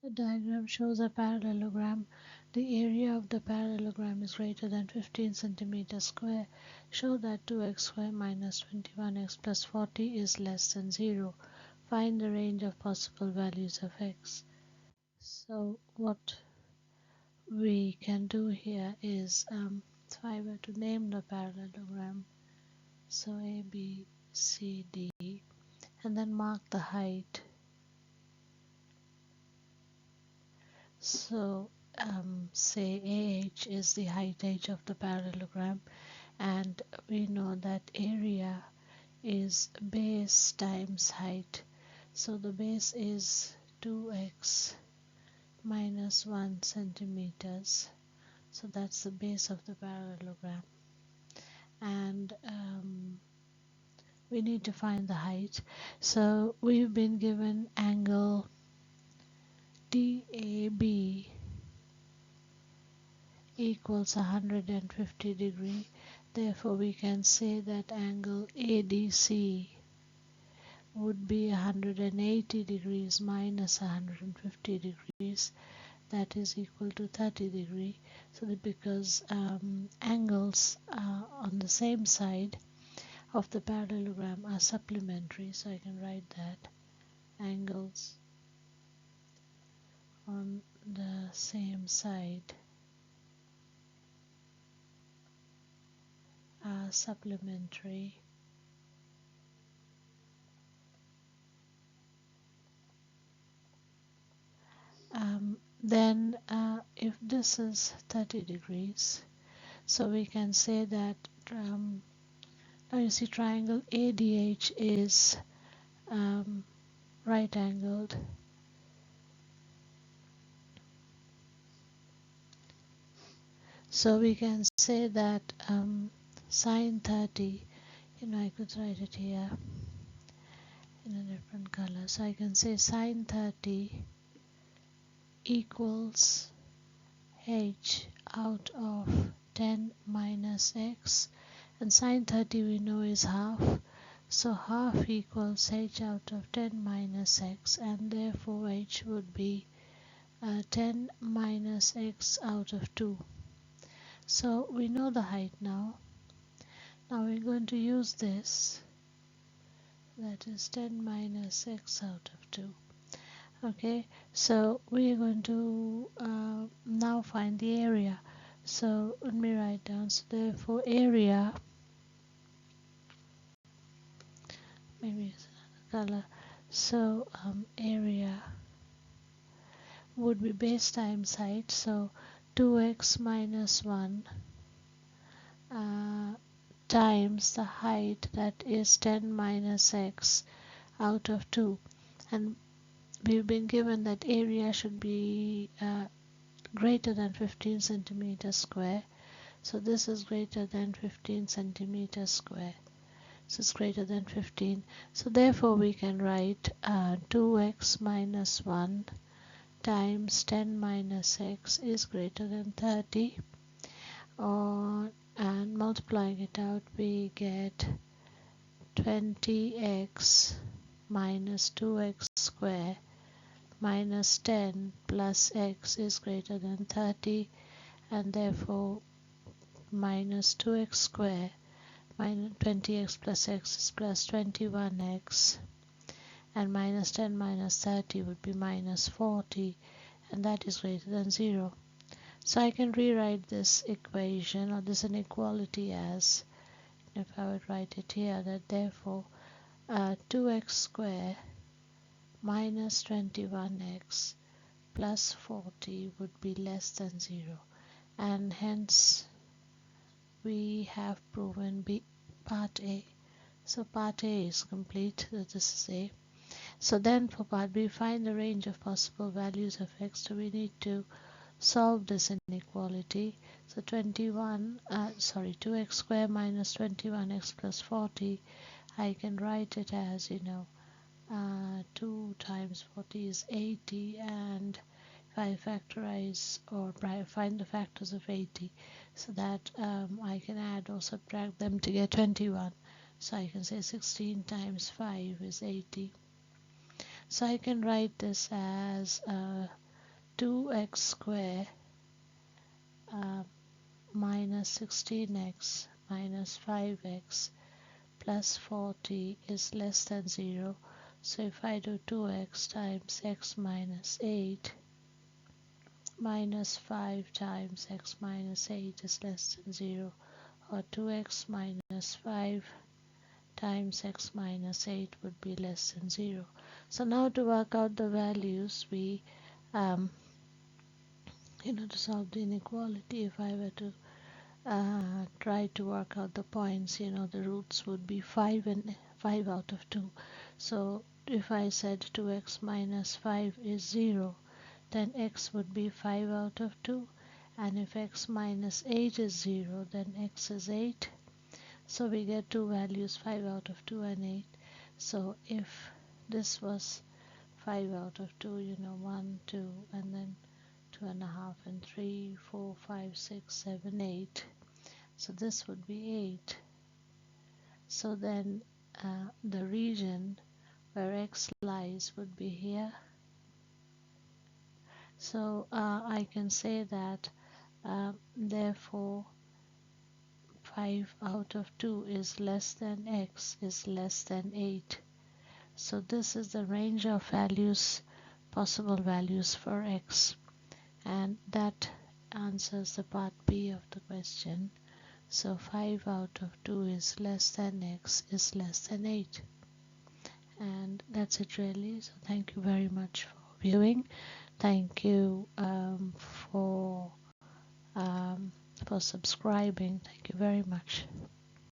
The diagram shows a parallelogram. The area of the parallelogram is greater than 15 centimeters square. Show that 2x square minus 21x plus 40 is less than 0. Find the range of possible values of x. So what we can do here is, if I were to name the parallelogram, so A, B, C, D, and then mark the height. So say AH is the height h of the parallelogram, and we know that area is base times height. So the base is 2x minus 1 centimeters. So that's the base of the parallelogram. And we need to find the height. So we've been given angle DAB equals 150 degree. Therefore we can say that angle ADC would be 180 degrees minus 150 degrees, that is equal to 30 degree. So that because angles on the same side of the parallelogram are supplementary, so I can write that angles on the same side are supplementary. Then if this is 30 degrees, so we can say that now you see triangle ADH is right angled, so we can say that sine 30, I could write it here in a different color, so I can say sine 30 equals h out of 10 minus x, and sine 30 we know is half, so half equals h out of 10 minus x, and therefore h would be 10 minus x out of 2. So we know the height now. Now we're going to use this, that is 10 minus x out of 2. Okay, so we are going to now find the area. So let me write down, so therefore area, maybe it's another color, so area would be base times height, so 2x minus 1 times the height, that is 10 minus x out of 2, and we've been given that area should be greater than 15 centimeters square, so this is greater than 15 centimeters square, so it's greater than 15, so therefore we can write 2x minus 1 times 10 minus x is greater than 30, and multiplying it out we get 20x minus 2x square minus 10 plus x is greater than 30, and therefore minus 2x square minus 20x plus x is plus 21x, and minus 10 minus 30 would be minus 40, and that is greater than 0. So I can rewrite this equation or this inequality as, if I would write it here, that therefore 2x square minus 21x plus 40 would be less than 0, and hence we have proven part A. So part A is complete, this is A. So then for part B, find the range of possible values of x. So we need to solve this inequality. So 2x square minus 21x plus 40, I can write it as 2 times 40 is 80, and if I factorize or find the factors of 80, so that I can add or subtract them to get 21, so I can say 16 times 5 is 80. So I can write this as 2x square minus 16x minus 5x plus 40 is less than 0. So if I do 2x times x minus 8 minus 5 times x minus 8 is less than 0, or 2x minus 5 times x minus 8 would be less than 0. So now to work out the values, we to solve the inequality, if I were to try to work out the points, the roots would be 5 and 5 out of 2. So if I said 2x minus 5 is 0, then x would be 5 out of 2, and if x minus 8 is 0, then x is 8. So we get two values, 5 out of 2 and 8. So if this was 5 out of 2, 1, 2, and then 2.5 and 3, 4, 5, 6, 7, 8. So this would be 8. So then the region where x lies would be here. So I can say that therefore 5 out of 2 is less than x is less than 8. So this is the range of values, possible values for x, and that answers the part B of the question. So 5 out of 2 is less than x is less than 8. And that's it really. So thank you very much for viewing. Thank you for subscribing. Thank you very much.